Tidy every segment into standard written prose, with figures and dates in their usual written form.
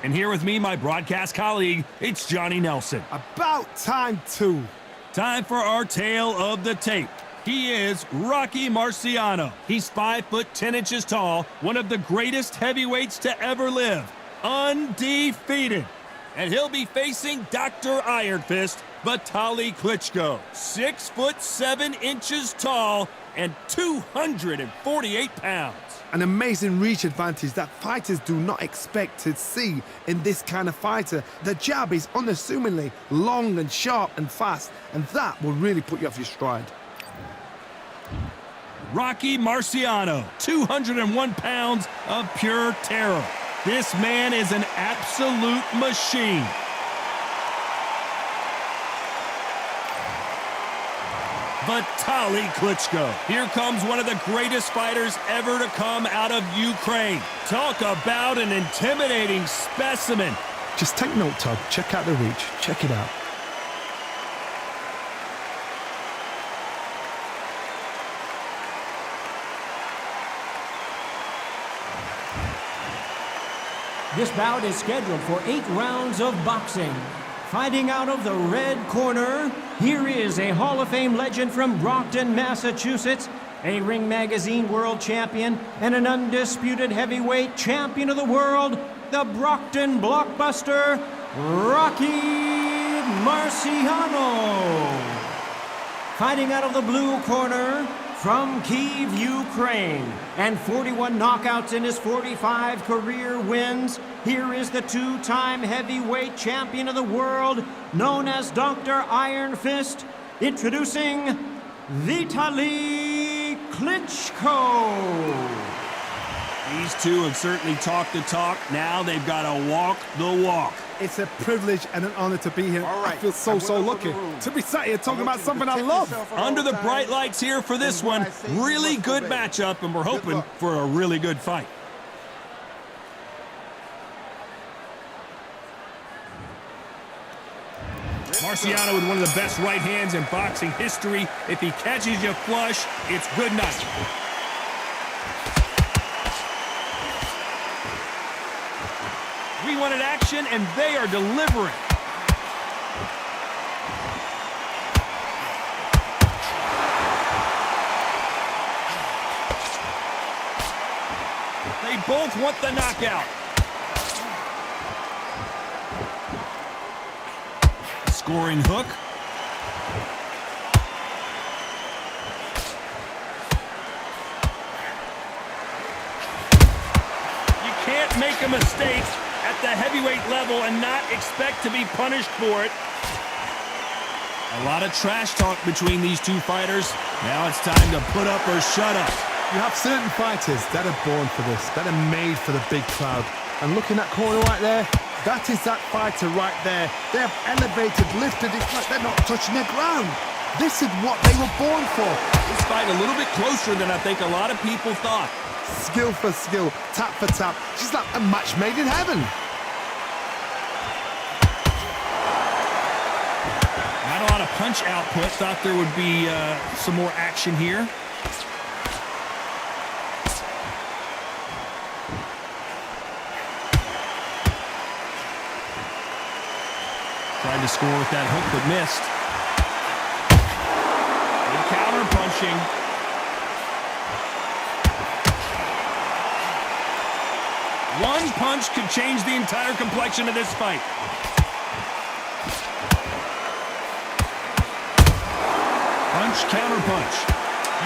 And here with me, my broadcast colleague, it's Johnny Nelson. About time, too. Time for our tale of the tape. He is Rocky Marciano. He's 5'10" tall, one of the greatest heavyweights to ever live. Undefeated. And he'll be facing Dr. Ironfist, Vitaly Klitschko. 6'7" tall and 248 pounds. An amazing reach advantage that fighters do not expect to see in this kind of fighter. The jab is unassumingly long and sharp and fast, and that will really put you off your stride. Rocky Marciano, 201 pounds of pure terror. This man is an absolute machine. Vitaly Klitschko. Here comes one of the greatest fighters ever to come out of Ukraine. Talk about an intimidating specimen. Just take note, Todd. Check out the reach. Check it out. This bout is scheduled for 8 rounds of boxing. Fighting out of the red corner, here is a Hall of Fame legend from Brockton, Massachusetts, a Ring Magazine world champion, and an undisputed heavyweight champion of the world, the Brockton blockbuster, Rocky Marciano. Fighting out of the blue corner, from Kyiv, Ukraine, and 41 knockouts in his 45 career wins, here is the 2-time heavyweight champion of the world, known as Dr. Ironfist, introducing Vitaly Klitschko. These two have certainly talked the talk. Now they've got to walk the walk. It's a privilege and an honor to be here. I feel so lucky to be sat here talking about something I love. Under the bright lights here for this one. Really good matchup, and we're hoping for a really good fight. Marciano with one of the best right hands in boxing history. If he catches you flush, it's good night. We wanted action, and they are delivering. They both want the knockout. Scoring hook. You can't make a mistake at the heavyweight level and not expect to be punished for it. A lot of trash talk between these two fighters. Now it's time to put up or shut up. You have certain fighters that are born for this, that are made for the big crowd. And look in that corner right there, that is that fighter right there. They have elevated, lifted, it's like they're not touching the ground. This is what they were born for. This fight a little bit closer than I think a lot of people thought. Skill for skill, tap for tap. She's like a match made in heaven. Not a lot of punch output. Thought there would be some more action here. Tried to score with that hook, but missed. Good counter punching. One punch could change the entire complexion of this fight. Punch, counter punch.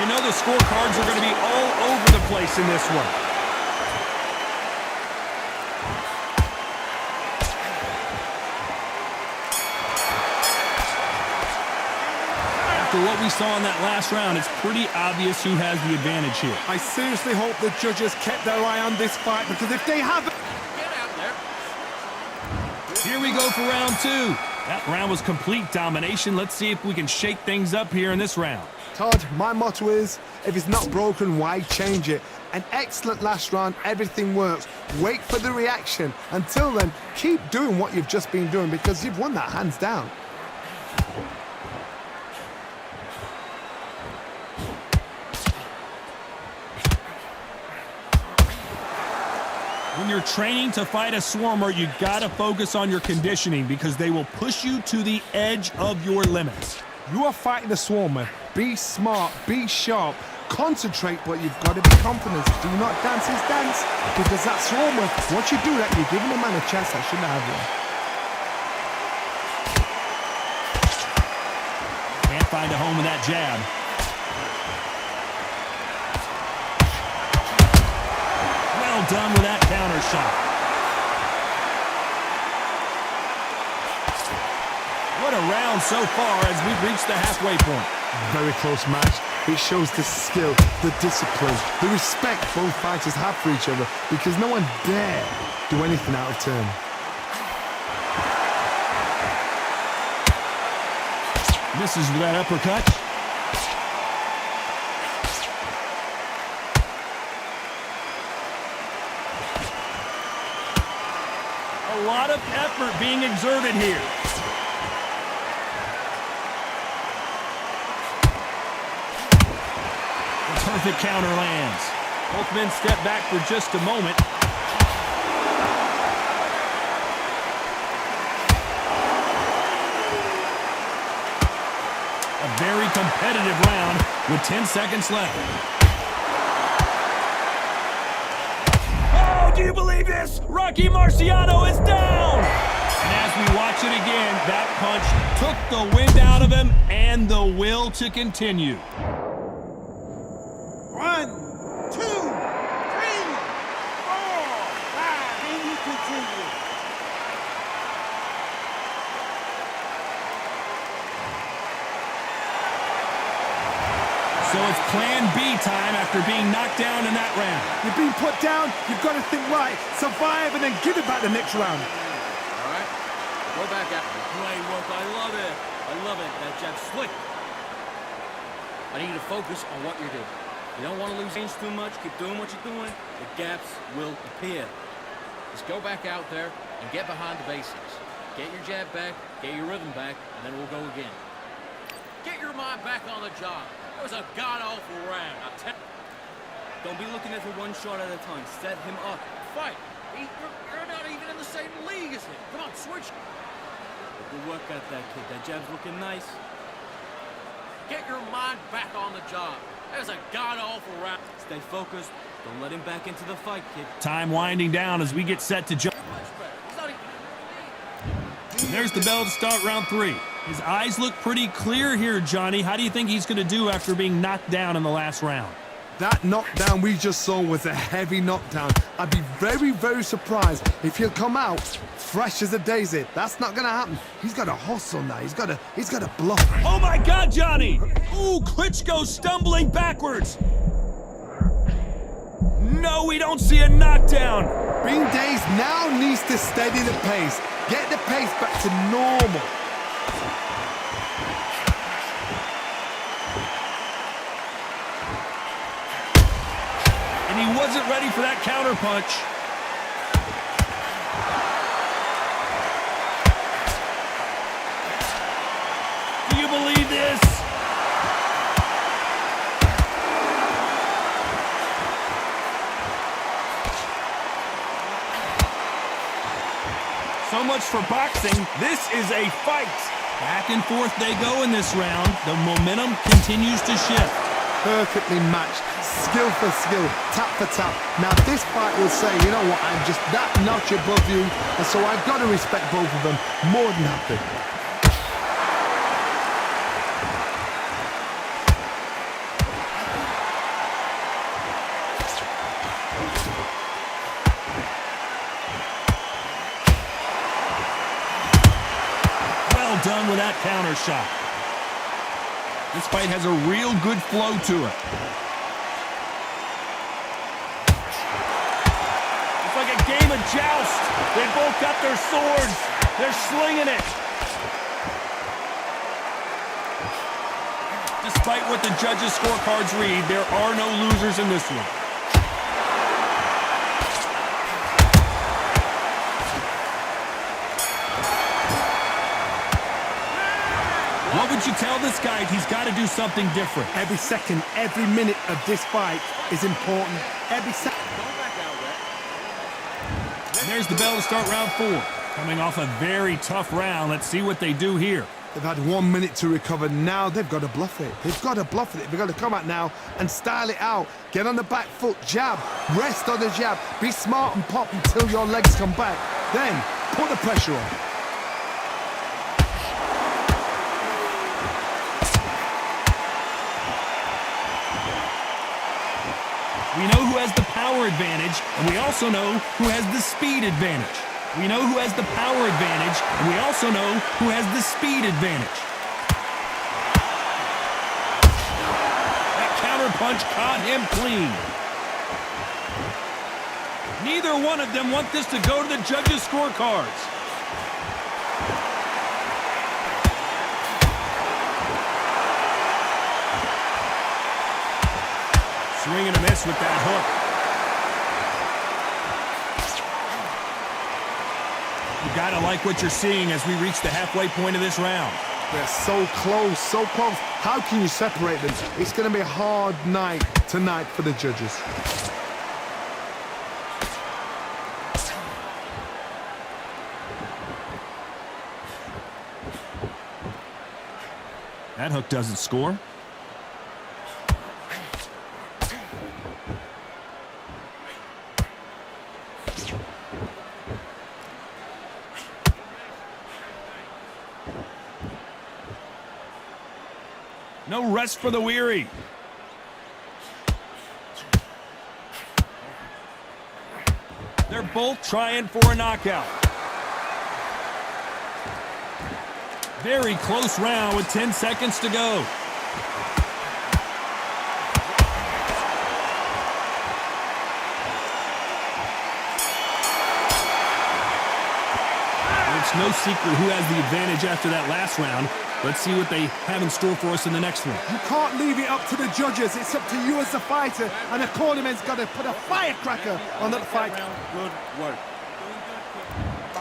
You know the scorecards are going to be all over the place in this one. After what we saw in that last round, it's pretty obvious who has the advantage here. I seriously hope the judges kept their eye on this fight, because if they haven't... Get out there. Here we go for round 2. That round was complete domination. Let's see if we can shake things up here in this round. Todd, my motto is, if it's not broken, why change it? An excellent last round, everything works. Wait for the reaction. Until then, keep doing what you've just been doing, because you've won that hands down. When you're training to fight a swarmer, you gotta focus on your conditioning because they will push you to the edge of your limits. You are fighting a swarmer. Be smart, be sharp, concentrate, but you've got to be confident. Do not dance his dance, because that swarmer, once you do that, you're giving a man a chance that shouldn't have one. Can't find a home with that jab. Well done with that counter shot. What a round so far as we've reached the halfway point. Very close match. It shows the skill, the discipline, the respect both fighters have for each other, because no one dare do anything out of turn. Misses with that uppercut. A lot of effort being exerted here. The perfect counter lands. Both men step back for just a moment. A very competitive round with 10 seconds left. Oh, do you believe this? Rocky Marciano is down! And as we watch it again, that punch took the wind out of him and the will to continue. 1, 2, 3, 4, 5, and you continue. So it's plan B time after being knocked down in that round. You've been put down, you've got to think right, survive, and then give it back the next round. All right, go back at me. Great work, I love it. I love it, that jab's slick. I need you to focus on what you're doing. You don't want to lose range too much, keep doing what you're doing, the gaps will appear. Just go back out there and get behind the basics. Get your jab back, get your rhythm back, and then we'll go again. Get your mind back on the job. That was a god-awful round. Don't be looking at it one shot at a time. Set him up. Fight. You're not even in the same league as him. Come on, switch. Good work at that kid. That jab's looking nice. Get your mind back on the job. That was a god-awful round. Stay focused. Don't let him back into the fight, kid. Time winding down as we get set to jump. Much better. He's not even... There's the bell to start round 3. His eyes look pretty clear here, Johnny. How do you think he's going to do after being knocked down in the last round? That knockdown we just saw was a heavy knockdown. I'd be very, very surprised if he'll come out fresh as a daisy. That's not going to happen. He's got to hustle now. He's got to bluff. Oh my God, Johnny! Ooh, Klitschko stumbling backwards. No, we don't see a knockdown. Being dazed now needs to steady the pace. Get the pace back to normal. And he wasn't ready for that counter punch. Do you believe this? So much for boxing. This is a fight. Back and forth they go in this round. The momentum continues to shift. Perfectly matched, skill for skill, tap for tap. Now this fight will say, you know what, I'm just that notch above you, and so I've got to respect both of them more than happy. Well done with that counter shot. This fight has a real good flow to it. It's like a game of joust. They both got their swords. They're slinging it. Despite what the judges' scorecards read, there are no losers in this one. What would you tell this guy if he's got to do something different? Every second, every minute of this fight is important. Every second. Go back out there. There's the bell to start round 4. Coming off a very tough round. Let's see what they do here. They've had 1 minute to recover. Now they've got to bluff it. They've got to bluff it. They've got to come out now and style it out. Get on the back foot, jab, rest on the jab. Be smart and pop until your legs come back. Then put the pressure on. We know who has the power advantage, and we also know who has the speed advantage. We know who has the power advantage, and we also know who has the speed advantage. That counterpunch caught him clean. Neither one of them want this to go to the judges' scorecards. Swing and a miss with that hook. You gotta like what you're seeing as we reach the halfway point of this round. They're so close, so close. How can you separate them? It's going to be a hard night tonight for the judges. That hook doesn't score. No rest for the weary. They're both trying for a knockout. Very close round with 10 seconds to go. It's no secret who has the advantage after that last round. Let's see what they have in store for us in the next one. You can't leave it up to the judges. It's up to you as the fighter, and the cornerman's got to put a firecracker on that fight. Good work.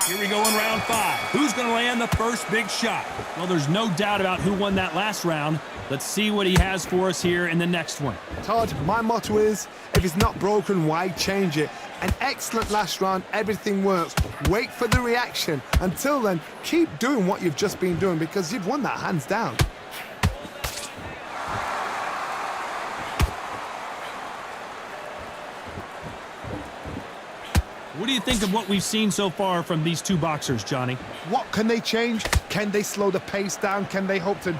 Here we go in round 5. Who's going to land the first big shot? Well, there's no doubt about who won that last round. Let's see what he has for us here in the next one. Todd, my motto is, if it's not broken, why change it? An excellent last round, everything works. Wait for the reaction. Until then, keep doing what you've just been doing because you've won that hands down. What do you think of what we've seen so far from these two boxers, Johnny? What can they change? Can they slow the pace down? Can they hope to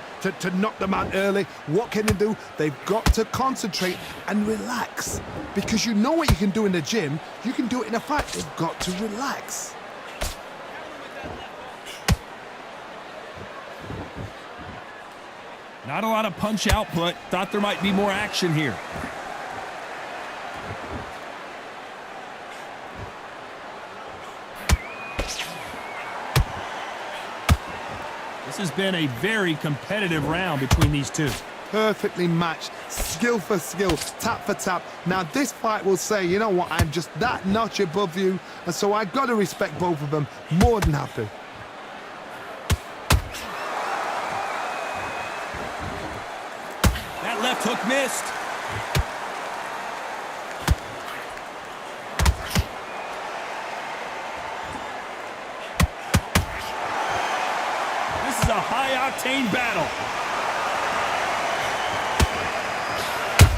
knock them out early? What can they do? They've got to concentrate and relax. Because you know what you can do in the gym, you can do it in a fight. They've got to relax. Not a lot of punch output. Thought there might be more action here. This has been a very competitive round between these two. Perfectly matched, skill for skill, tap for tap. Now this fight will say, you know what, I'm just that notch above you, and so I've got to respect both of them. More than happy. That left hook missed. This is a high-octane battle.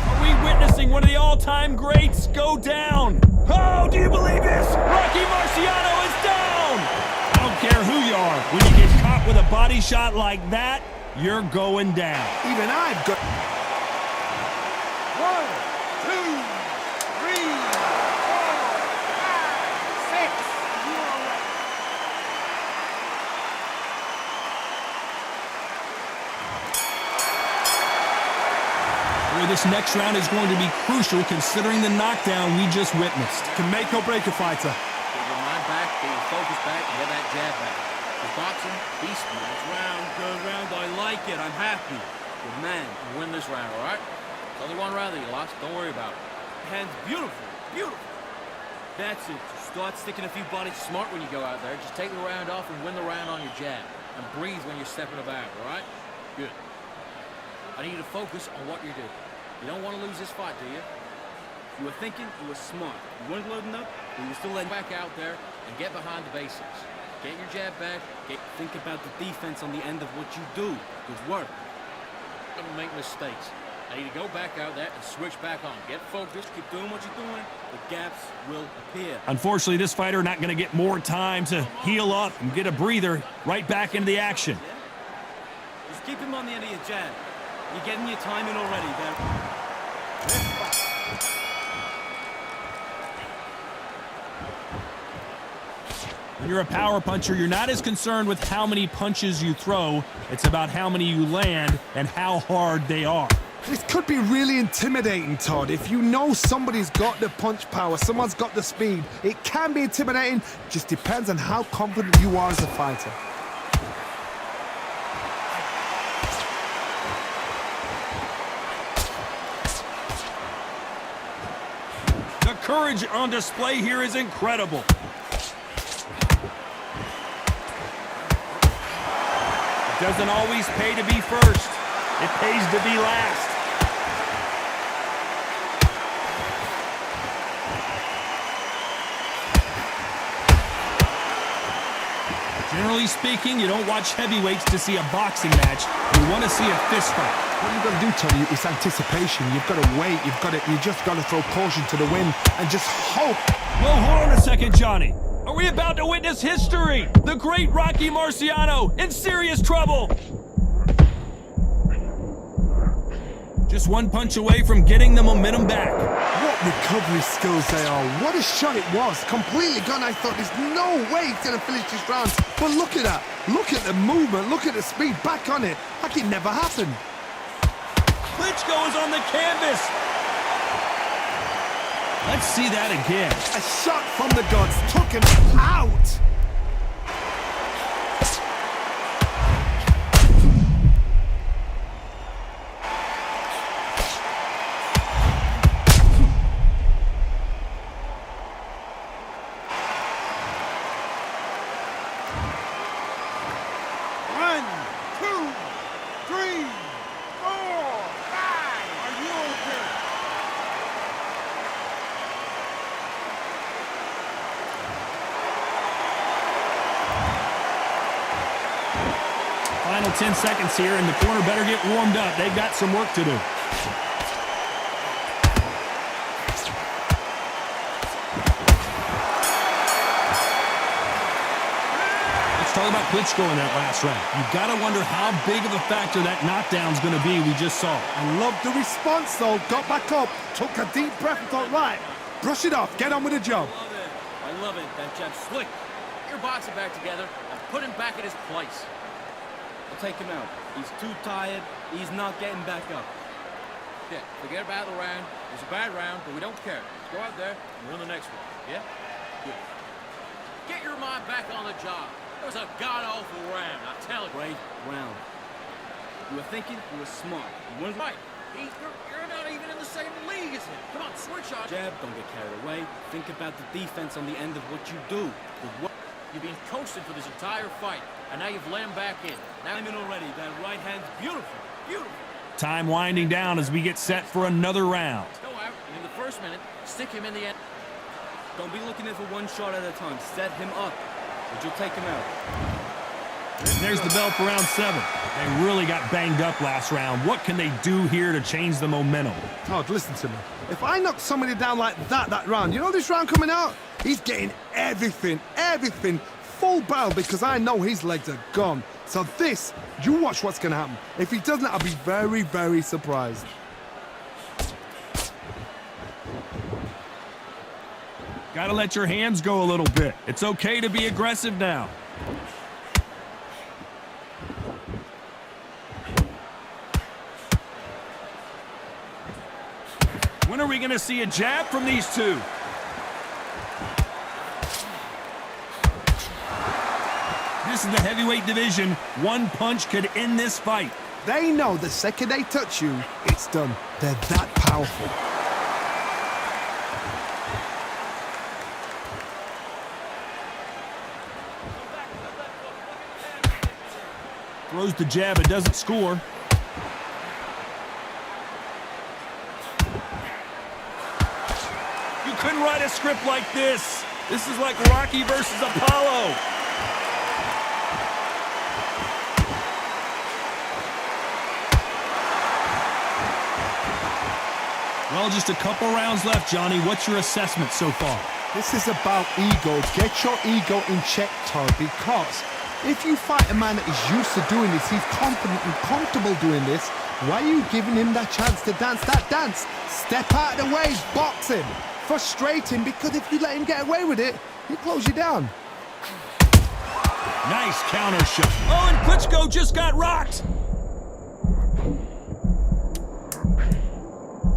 Are we witnessing one of the all-time greats go down? Oh, do you believe this? Rocky Marciano is down! I don't care who you are. When you get caught with a body shot like that, you're going down. Even I've got... 1, 2, 3, 4, 5, 6. You are right. Boy, this next round is going to be crucial considering the knockdown we just witnessed. Can make or break a fighter. Get your mind back, get your focus back, and get that jab back. With boxing, be smart. Good round. I like it. I'm happy. Good man. You win this round, all right? It's only one round that you lost. Don't worry about it. Hands beautiful. Beautiful. That's it. Just start sticking a few bodies. Smart when you go out there. Just take the round off and win the round on your jab. And breathe when you're stepping about, all right? Good. I need you to focus on what you're doing. You don't want to lose this fight, do you? You were thinking. You were smart. You weren't loading up, but you were still letting Back out there and and get behind the basics. Get your jab back. Think about the defense on the end of what you do. Good work. Don't make mistakes. I need to go back out there and switch back on. Get focused. Keep doing what you're doing. The gaps will appear. Unfortunately, this fighter not going to get more time to heal up and get a breather. Right back into the action. Just keep him on the end of your jab. You're getting your time in already, man. When you're a power puncher, you're not as concerned with how many punches you throw. It's about how many you land and how hard they are. This could be really intimidating, Todd. If you know somebody's got the punch power, someone's got the speed, it can be intimidating. Just depends on how confident you are as a fighter. The courage on display here is incredible. It doesn't always pay to be first. It pays to be last. Generally speaking, you don't watch heavyweights to see a boxing match. You want to see a fist fight. What you've got to do, Tony, is anticipation. You've got to wait. You just got to throw caution to the wind and just hope. Whoa, hold on a second, Johnny. Are we about to witness history? The great Rocky Marciano in serious trouble. Just one punch away from getting the momentum back. What recovery skills they are. What a shot it was. Completely gone. I thought there's no way he's going to finish this round. But look at that. Look at the movement. Look at the speed. Back on it. Like it never happened. Klitschko is on the canvas. Let's see that again. A shot from the gods took him out. Final 10 seconds here, and the corner better get warmed up. They've got some work to do. Let's talk about Klitschko in that last round. You've got to wonder how big of a factor that knockdown's going to be we just saw. I love the response, though. Got back up, took a deep breath and thought, right, brush it off, get on with the job. I love it. That jab's slick. Get your boxing back together and put him back at his place. I'll take him out. He's too tired. He's not getting back up. Yeah, forget about the round. It was a bad round, but we don't care. Let's go out there and win the next one. Yeah? Good. Get your mind back on the job. It was a god-awful round, I tell you. Great round. You were thinking, you were smart. You weren't Right. You're not even in the same league as him. Come on, switch on. jab, don't get carried away. Think about the defense on the end of what you do. Good work. You've been coasted for this entire fight, and now you've laid him back in. Now I'm in already. That right hand's beautiful. Beautiful. Time winding down as we get set for another round. go out, and in the first minute, stick him in the end. Don't be looking in for one shot at a time. Set him up, but you'll take him out. There's the bell for round 7. They really got banged up last round. What can they do here to change the momentum? Todd, listen to me. If I knock somebody down like that round, you know this round coming out? He's getting everything, full barrel because I know his legs are gone. So this, you watch what's going to happen. If he doesn't, I'll be very, very surprised. Gotta let your hands go a little bit. It's okay to be aggressive now. When are we gonna see a jab from these two? This is the heavyweight division. One punch could end this fight. They know the second they touch you, it's done. They're that powerful. Throws the jab, it doesn't score. You couldn't write a script like this. This is like Rocky versus Apollo. Well, just a couple rounds left, Johnny. What's your assessment so far? This is about ego. Get your ego in check, Todd, because if you fight a man that is used to doing this, he's confident and comfortable doing this, why are you giving him that chance to dance that dance? Step out of the way, box him. Frustrating, because if you let him get away with it, he'll close you down. Nice counter shot. Oh, and Klitschko just got rocked.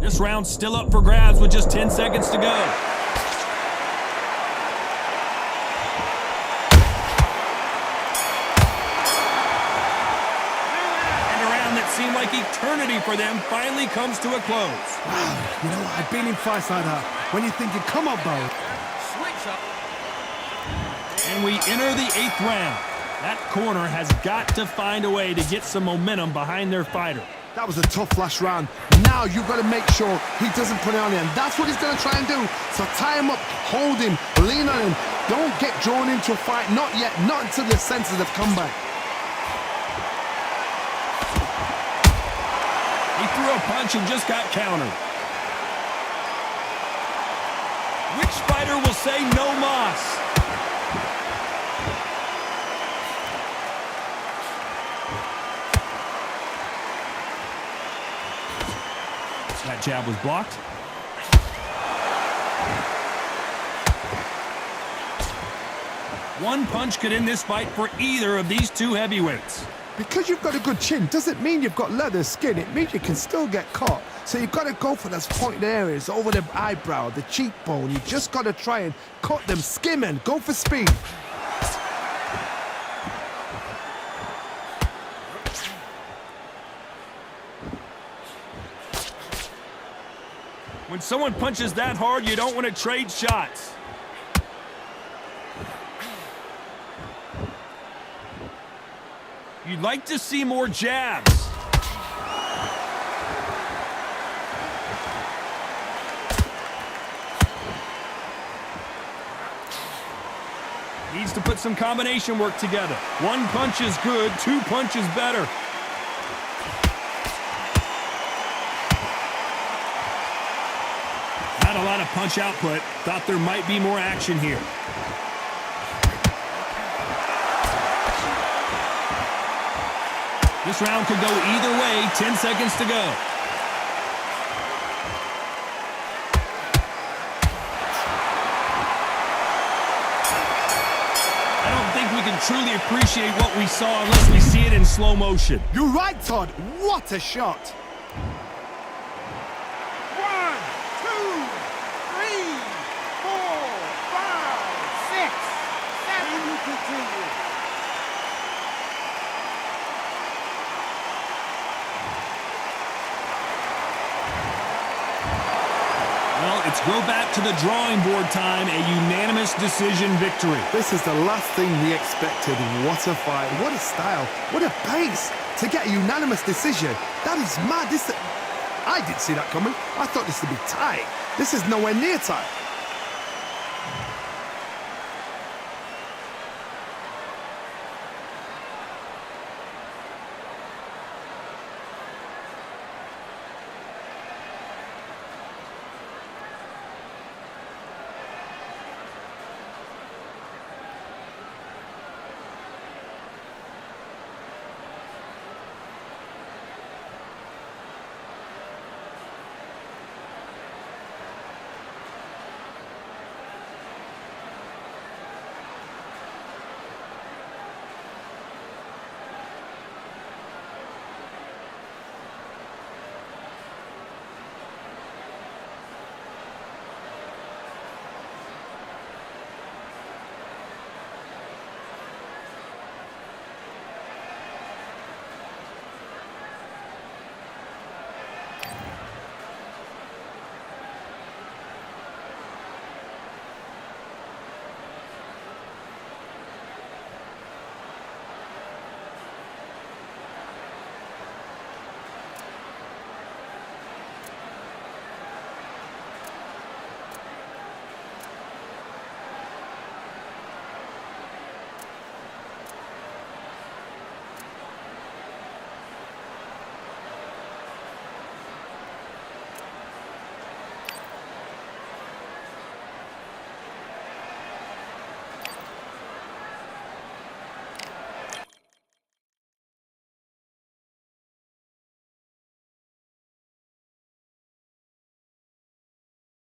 This round's still up for grabs with just 10 seconds to go. Seemed like eternity for them finally comes to a close. Wow, you know, I've been in fights like that when you're thinking, come on, Bo. Switch up. And we enter the 8th round. That corner has got to find a way to get some momentum behind their fighter. That was a tough last round. Now you've got to make sure he doesn't put it on you, and that's what he's going to try and do. So tie him up, hold him, lean on him. Don't get drawn into a fight, not yet, not until the senses have come back. He threw a punch and just got countered. Which fighter will say no mas? That jab was blocked. One punch could end this fight for either of these two heavyweights. Because you've got a good chin doesn't mean you've got leather skin. It means you can still get caught. So you've got to go for those pointed areas, over the eyebrow, the cheekbone. You just got to try and cut them, skim and go for speed. When someone punches that hard, you don't want to trade shots. You'd like to see more jabs. Needs to put some combination work together. One punch is good, two punches better. Not a lot of punch output. Thought there might be more action here. This round could go either way. 10 seconds to go. I don't think we can truly appreciate what we saw unless we see it in slow motion. You're right, Todd. What a shot. 1, 2, 3, 4, 5, 6, 7. You continue. Well, it's go back to the drawing board time, a unanimous decision victory. This is the last thing we expected. What a fight. What a style. What a pace to get a unanimous decision. That is mad. I didn't see that coming. I thought this would be tight. This is nowhere near tight.